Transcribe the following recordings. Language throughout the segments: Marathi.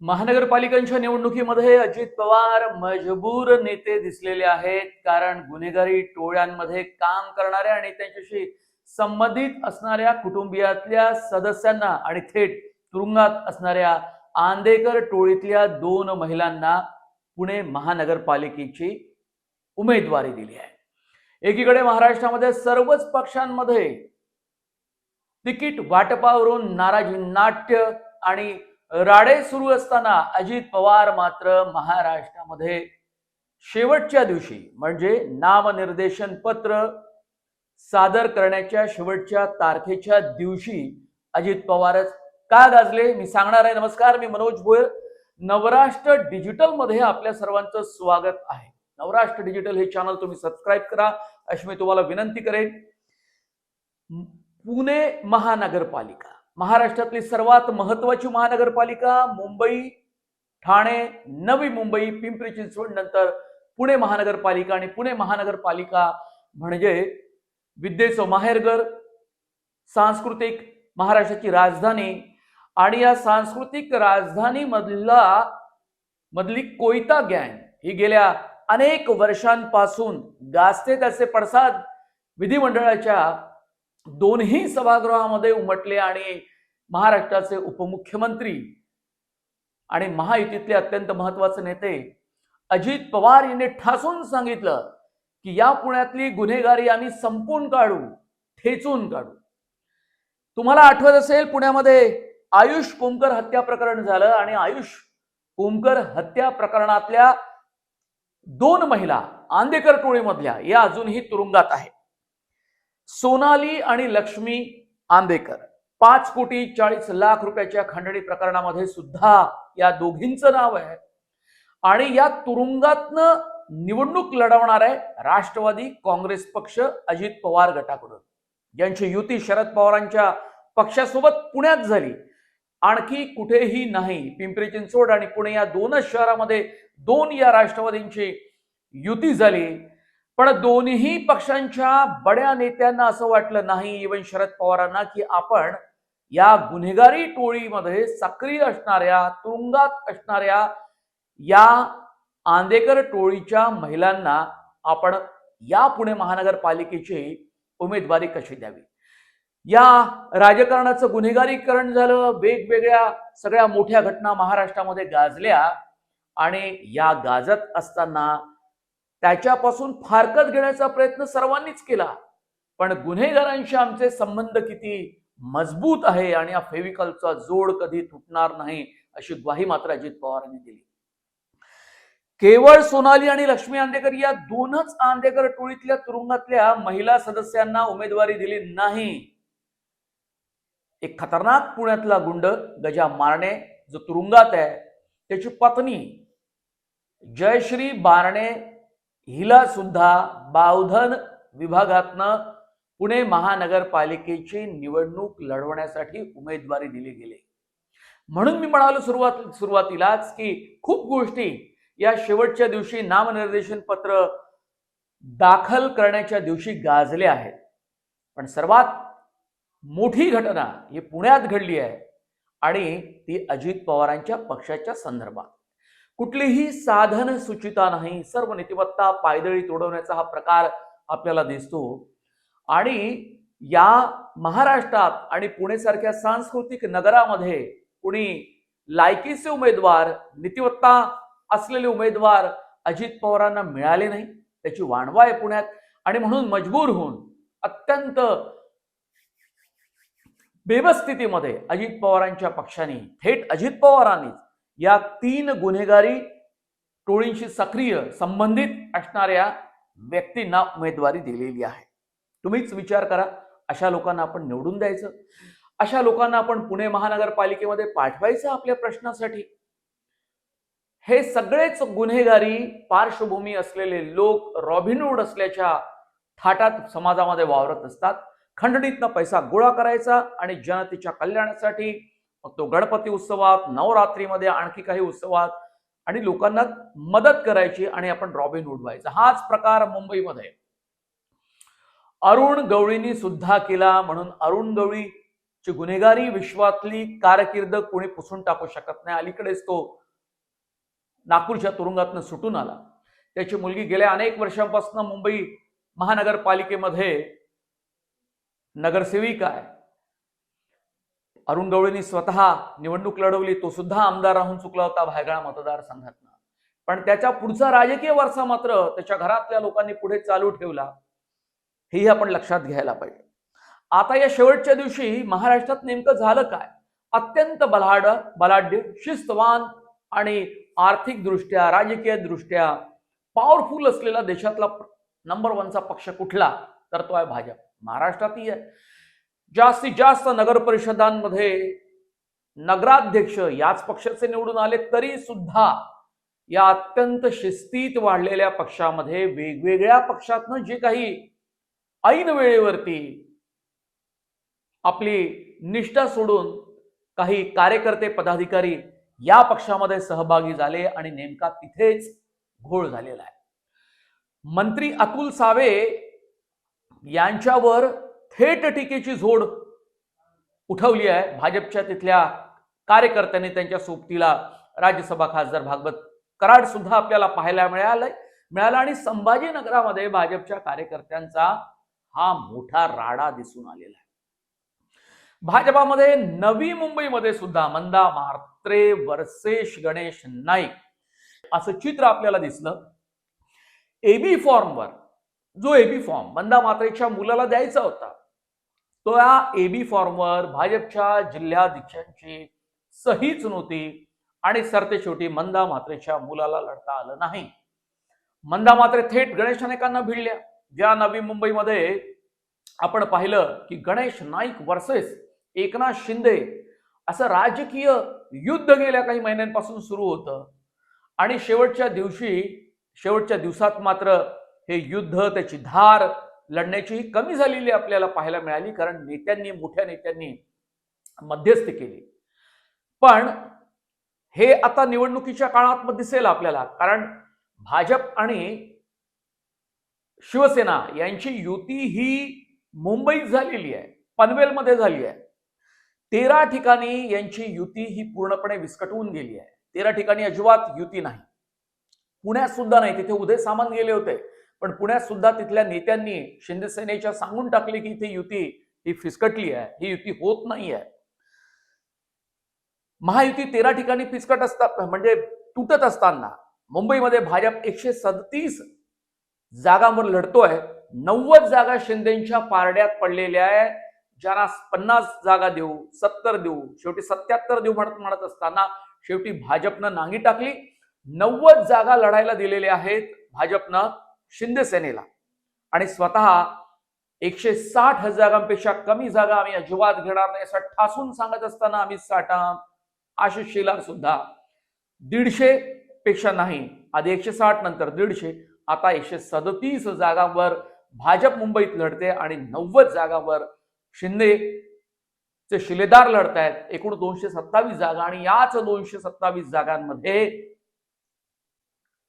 महानगरपालिकांच्या निवडणुकीमध्ये अजित पवार मजबूर नेते दिसलेले आहेत, कारण गुन्हेगारी टोळ्यांमध्ये काम करणाऱ्या आणि त्यांच्याशी संबंधित असणाऱ्या कुटुंबियातल्या सदस्यांना आणि थेट तुरुंगात असणाऱ्या आंदेकर टोळीतल्या 2 महिलांना पुणे महानगरपालिकेची उमेदवारी दिली आहे। एकीकडे महाराष्ट्रामध्ये सर्वच पक्षांमध्ये तिकीट वाटपावरून नाराजी नाट्य आणि राडे सुरू असताना अजित पवार मात्र महाराष्ट्रामध्ये शेवटच्या दिवशी म्हणजे नामनिर्देशन पत्र सादर करण्याच्या शेवटच्या तारखेच्या दिवशी अजित पवारच का गाजले मी सांगणार आहे। नमस्कार, मी मनोज भोयर। नवराष्ट्र डिजिटल मध्ये आपल्या सर्वांचं स्वागत आहे। नवराष्ट्र डिजिटल हे चॅनल तुम्ही सबस्क्राइब करा अशी मी तुम्हाला विनंती करेन। पुणे महानगरपालिका महाराष्ट्रातली सर्वात महत्त्वाची महानगरपालिका, मुंबई, ठाणे, नवी मुंबई, पिंपरी चिंचवड नंतर पुणे महानगरपालिका। आणि पुणे महानगरपालिका म्हणजे विद्येचं माहेरघर, सांस्कृतिक महाराष्ट्राची राजधानी आणि या सांस्कृतिक राजधानी मधली कोयता गँग ही गेल्या अनेक वर्षांपासून गाजते त्याचे पडसाद विधिमंडळाच्या दोन्ही सभागृहामध्ये उमटले आणि महाराष्ट्राचे उपमुख्यमंत्री आणि महायुतीतले अत्यंत महत्त्वाचे नेते अजित पवार यांनी ठासून सांगितलं की या पुण्यातली गुन्हेगारी आम्ही संपून काढू, ठेचून काढू। तुम्हाला आठवत असेल, पुण्यामध्ये आयुष कोमकर हत्या प्रकरण झालं आणि आयुष कोमकर हत्या प्रकरणातल्या 2 महिला आंदेकर टोळीमधल्या या अजूनही तुरुंगात आहेत। सोनाली आणि लक्ष्मी आंदेकर 5,40,00,000 रुपयाच्या खंडणी प्रकरणामध्ये सुद्धा या दोघींचं नाव आहे आणि या तुरुंगातनं निवडणूक लढवणार आहे राष्ट्रवादी काँग्रेस पक्ष अजित पवार गटाकडून, ज्यांची युती शरद पवारांच्या पक्षासोबत पुण्यात झाली, आणखी कुठेही नाही। पिंपरी चिंचवड आणि पुणे या 2च शहरामध्ये 2 या राष्ट्रवादींची युती झाली, पण दोन्ही पक्षांच्या बड्या नेत्यांना असं वाटलं नाही, इवन शरद पवारांना, की आपण या गुन्हेगारी टोळीमध्ये सक्रिय असणाऱ्या, तुरुंगात असणाऱ्या या आंदेकर टोळीच्या महिलांना आपण या पुणे महानगरपालिकेची उमेदवारी कशी द्यावी। या राजकारणाचं गुन्हेगारीकरण झालं, वेगवेगळ्या सगळ्या मोठ्या घटना महाराष्ट्रामध्ये गाजल्या आणि या गाजत असताना त्याच्यापासून फारकत घेण्याचा प्रयत्न सर्वांनीच केला, पण गुन्हेगारांशी आमचे संबंध किती मजबूत आहे आणि या फेविकलचा जोड कधी तुटणार नाही अशी ग्वाही मात्र अजित पवारांनी दिली। केवळ सोनाली आणि लक्ष्मी आंदेकर या 2च आंदेकर टोळीतल्या तुरुंगातल्या महिला सदस्यांना उमेदवारी दिली नाही। एक खतरनाक पुण्यातला गुंड गजा मारणे जो तुरुंगात आहे, त्याची पत्नी जयश्री बारणे हिला सुद्धा बावधन विभागातनं पुणे महानगरपालिकेची निवडणूक लढवण्यासाठी उमेदवारी दिली गेली। म्हणून मी म्हणालो सुरुवातीलाच की खूप गोष्टी या शेवटच्या दिवशी नामनिर्देशन पत्र दाखल करण्याच्या दिवशी गाजल्या आहेत, पण सर्वात मोठी घटना ही पुण्यात घडली आहे आणि ती अजित पवारांच्या पक्षाच्या संदर्भात। कुठलीही साधन सुचिता नाही, सर्व नीतिमत्ता पायदळी तोडवण्याचा हा प्रकार आपल्याला दिसतो आणि या महाराष्ट्रात आणि पुणे सारख्या सांस्कृतिक नगरामध्ये कुणी लायकीचे उमेदवार, नीतिमत्ता असलेले उमेदवार अजित पवारांना मिळाले नाही, त्याची वाणवा आहे पुण्यात। आणि म्हणून मजबूर होऊन अत्यंत बेबस्थितीमध्ये अजित पवारांच्या पक्षाने थेट अजित पवारांनी या 3 गुन्हेगारी टोळींशी सक्रिय संबंधित असणाऱ्या व्यक्तींना उमेदवारी दिलेली आहे। तुम्हीच विचार करा, अशा लोकांना आपण निवडून द्यायचं, अशा लोकांना आपण पुणे महानगरपालिकेमध्ये पाठवायचं आपल्या प्रश्नासाठी? हे सगळेच गुन्हेगारी पार्श्वभूमी असलेले लोक रॉबिनहूड असल्याच्या थाटात समाजामध्ये वावरत असतात। खंडणीतनं पैसा गोळा करायचा आणि जनतेच्या कल्याणासाठी, मग तो गणपती उत्सवात, नवरात्रीमध्ये, आणखी काही उत्सवात, आणि लोकांना मदत करायची आणि आपण रॉबिनहूड व्हायचं। हाच प्रकार मुंबईमध्ये अरुण गवळींनी सुद्धा केला, म्हणून अरुण गवळी ची गुन्हेगारी विश्वातली कारकीर्द कोणी पुसून टाकू शकत नाही. अलीकडेच तो नागपूरच्या तुरुंगातून सुटून आला. त्याची मुलगी गेल्या अनेक वर्षांपासून मुंबई महानगरपालिकेमध्ये नगरसेविका आहे. अरुण गवळींनी स्वतः निवडणूक लढवली, तो सुद्धा आमदार राहून चुकला होता भायखळा मतदारसंघातनं. पण त्याच्या पुढचा राजकीय वारसा मात्र त्याच्या घरातल्या लोकांनी पुढे चालू ठेवला, हेही आपण लक्षात घ्यायला पाहिजे. आता या शेवटच्या दिवशी महाराष्ट्रात नेमकं झालं काय? अत्यंत बलाढ्य, शिस्तवान आणि आर्थिक दृष्ट्या, राजकीय दृष्ट्या पॉवरफुल असलेला देशातला नंबर 1चा पक्ष कुठला? तर तो आहे भाजप. महाराष्ट्रातही आहे. जास्तीत जास्त नगर परिषदांमध्ये नगराध्यक्ष याच पक्षाचे निवडून आले, तरी सुद्धा या अत्यंत शिस्तीत वाढलेल्या पक्षामध्ये वेगवेगळ्या पक्षातनं जे काही ऐन वेळेवरती आपली निष्ठा सोडून काही कार्यकर्ते पदाधिकारी या पक्षामध्ये सहभागी झाले आणि नेमका तिथेच घोळ झालेला आहे. मंत्री अतुल सावे यांच्यावर थेट टीकेची झोड उठवली आहे भाजपच्या तिथल्या कार्यकर्त्यांनी. त्यांच्या सोबतीला राज्यसभा खासदार भागवत कराड सुद्धा आपल्याला पाहायला मिळाला आणि संभाजीनगरामध्ये भाजपच्या कार्यकर्त्यांचा हा मोठा राडा दिसून आलेला आहे. भाजपामध्ये नवी मुंबईमध्ये सुद्धा मंदा म्हात्रे वर्सेस गणेश नाईक असं चित्र आपल्याला दिसलं. एबी फॉर्मवर जो एबी फॉर्म मंदा म्हात्रेच्या मुलाला द्यायचा होता, तो या एबी फॉर्मवर भाजपच्या जिल्हाध्यक्षांची सहीच नव्हती आणि सरतेशेवटी मंदा म्हात्रेच्या मुलाला लढता आलं नाही. मंदा म्हात्रे थेट गणेश नाईकांना भिडल्या. ज्या नवी मुंबईमध्ये आपण पाहिलं की गणेश नाईक वर्सेस एकनाथ शिंदे असं राजकीय युद्ध गेल्या काही महिन्यांपासून सुरू होतं आणि शेवटच्या दिवसात मात्र हे युद्ध, त्याची धार लढण्याची कमी झालेली आपल्याला पाहायला मिळाली, कारण मोठ्या नेत्यांनी मध्यस्थी केली. पण हे आता निवडणुकीच्या काळात दिसेल आपल्याला, कारण भाजप आणि शिवसेना यांची युती ही मुंबईत झालेली आहे, पनवेलमध्ये झाली आहे. 13 ठिकाणी यांची युती ही पूर्णपणे विस्कटून गेली आहे. 13 ठिकाणी अजिबात युती नाही. पुण्यात सुद्धा नाही. तिथे उदय सामंत गेले होते, पण पुण्यात सुद्धा तिथल्या नेत्यांनी शिंदे सेनेच्या सांगून टाकले की इथे युती ही फिसकटली आहे, ही युती होत नाही आहे. महायुती 13 ठिकाणी फिसकट असतात, म्हणजे तुटत असताना मुंबईमध्ये भाजप 137 जागांवर लढतोय. 90 जागा शिंदेच्या पारड्यात पडलेल्या आहे. ज्यांना 50 जागा देऊ, 70 देऊ, शेवटी 77 देऊ म्हणत असताना शेवटी भाजपनं नांगी टाकली. 90 जागा लढायला दिलेल्या आहेत भाजपनं शिंदे सेनेला आणि स्वतः 160 जागांपेक्षा कमी जागा आम्ही अजिबात घेणार नाही असं ठासून सांगत असताना अमित साठा, आशिष शेलार सुद्धा 150 पेक्षा नाही, आधी 160 नंतर 150, आता 137 जागांवर भाजप मुंबईत लढते आणि 90 जागांवर शिंदेचे शिलेदार लढतायत. एकूण 227 जागा आणि याच 227 जागांमध्ये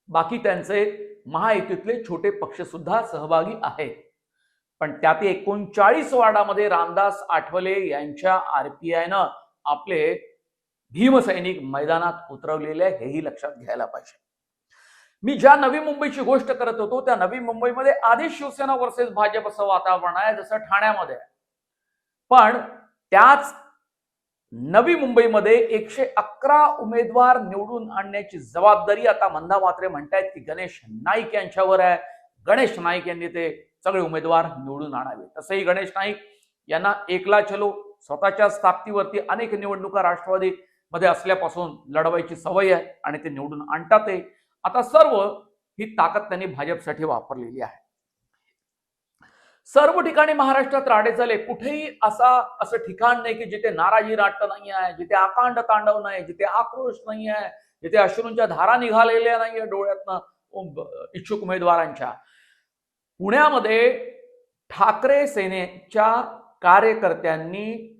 बाकी त्यांचे महायुतीतले छोटे पक्ष सुद्धा सहभागी आहेत. पण त्यात 39 वार्डामध्ये रामदास आठवले यांच्या आरपीआयनं आपले भीमसैनिक मैदानात उतरवलेले आहे, हेही लक्षात घ्यायला पाहिजे. मी ज्या नवी मुंबईची गोष्ट करत होतो त्या नवी मुंबईमध्ये आधी शिवसेना वर्सेस भाजप असं वातावरण आहे जसं ठाण्यामध्ये आहे. पण त्याच नवी मुंबईमध्ये 111 उमेदवार निवडून आणण्याची जबाबदारी आता मंदा म्हात्रे म्हणतायत की गणेश नाईक यांच्यावर आहे. गणेश नाईक यांनी ते सगळे उमेदवार निवडून आणावे. तसंही गणेश नाईक यांना एकला चलो, स्वतःच्या स्थापतीवरती अनेक निवडणुका राष्ट्रवादी मध्ये असल्यापासून लढवायची सवय आहे आणि ते निवडून आणतात. आता सर्व ही ताकद त्यांनी भाजपसाठी वापरलेली आहे. सर्व ठिकाणी महाराष्ट्रात राडे झाले. कुठेही असं ठिकाण नाही की जिथे नाराजी नाट्य नाही आहे, जिथे आकांड तांडव नाही, जिथे आक्रोश नाही आहे, जिथे अश्रूंच्या धारा निघालेल्या नाहीये डोळ्यातनं इच्छुक उमेदवारांच्या. पुण्यामध्ये ठाकरे सेनेच्या कार्यकर्त्यांनी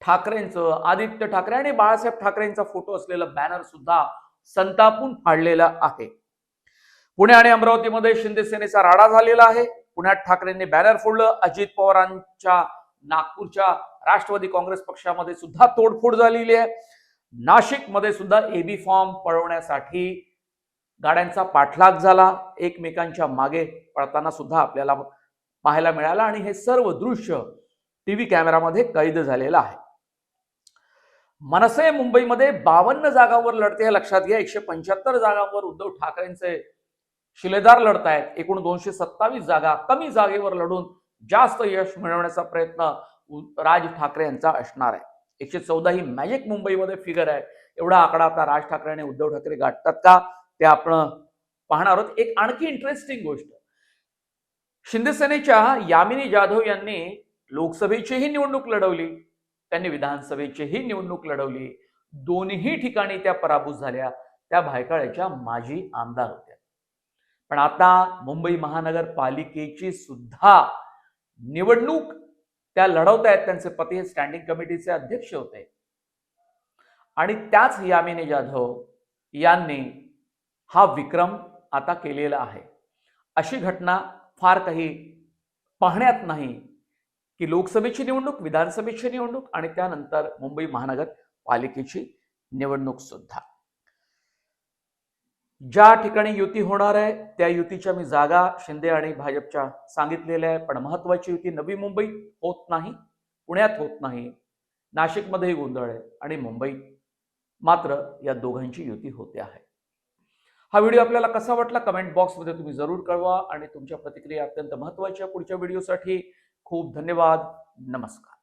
ठाकरेंचं, आदित्य ठाकरे आणि बाळासाहेब ठाकरेंचा फोटो असलेला बॅनर सुद्धा संतापून फाडलेला आहे. पुणे आणि अमरावतीमध्ये शिंदे सेनेचा राडा झालेला आहे. पुण्यात ठाकरेंनी बॅनर फोडलं. अजित पवारांच्या नागपूरच्या राष्ट्रवादी काँग्रेस पक्षामध्ये सुद्धा तोडफोड झालेली आहे. नाशिकमध्ये सुद्धा एबी फॉर्म पळवण्यासाठी गाड्यांचा पाठलाग झाला, एकमेकांच्या मागे पळताना सुद्धा आपल्याला पाहायला मिळाला आणि हे सर्व दृश्य टीव्ही कॅमेरामध्ये कैद झालेलं आहे. मनसे मुंबईमध्ये 52 जागांवर लढते हे लक्षात घ्या. 175 जागांवर उद्धव ठाकरेंचे शिलेदार लढत आहेत. एकूण 227 जागा, कमी जागेवर लढून जास्त यश मिळवण्याचा प्रयत्न राज ठाकरे यांचा असणार आहे. 114 ही मॅजिक मुंबईमध्ये फिगर आहे. एवढा आकडा आता राज ठाकरे आणि उद्धव ठाकरे गाठतात का ते आपण पाहणार आहोत. एक आणखी इंटरेस्टिंग गोष्ट, शिंदे सेनेच्या यामिनी जाधव यांनी लोकसभेचीही निवडणूक लढवली, त्यांनी विधानसभेचीही निवडणूक लढवली. दोन्ही ठिकाणी त्या पराभूत झाल्या. त्या भायखळ्याच्या माजी आमदार होत्या. पण आता मुंबई महानगरपालिकेची सुद्धा निवडणूक त्या लढवत आहेत. त्यांचे पती हे स्टँडिंग कमिटीचे अध्यक्ष होते आणि त्याच यामिनी जाधव यांनी हा विक्रम आता केलेला आहे. अशी घटना फार काही पाहण्यात नाही की लोकसभेची निवडणूक, विधानसभेची निवडणूक आणि त्यानंतर मुंबई महानगरपालिकेची निवडणूक सुद्धा. ज्या ठिकाणी युती होणार आहे त्या युतीच्या मी जागा शिंदे आणि भाजपच्या सांगितलेल्या आहे. पण महत्वाची युती नवी मुंबई होत नाही, पुण्यात होत नाही, नाशिकमध्येही गोंधळ आहे आणि मुंबईत मात्र या दोघांची युती होते आहे. हा व्हिडिओ आपल्याला कसा वाटला कमेंट बॉक्समध्ये तुम्ही जरूर कळवा आणि तुमच्या प्रतिक्रिया अत्यंत महत्त्वाच्या. पुढच्या व्हिडिओसाठी खूप धन्यवाद. नमस्कार.